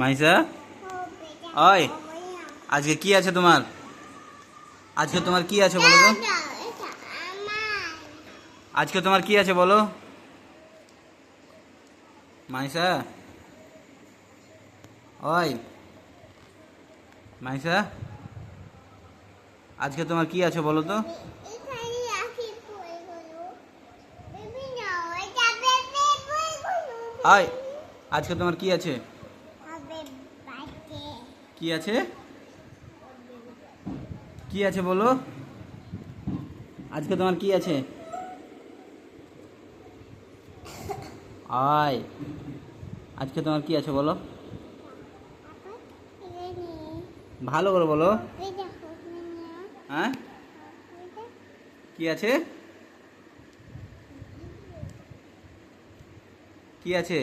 মাইসা, ওই আজকে কি আছে তোমার? আজকে তোমার কি আছে বলো তো? আজকে তোমার কি আছে বলো? মাইসা, ওই মাইসা, আজকে তোমার কি আছে বলো তো? ওই আজকে তোমার কি আছে? কি আছে? কি আছে বলো? আজকে তোমার কি আছে? আয়, আজকে তোমার কি আছে বলো? ভালো করে বলো। হ্যাঁ, কি আছে? কি আছে?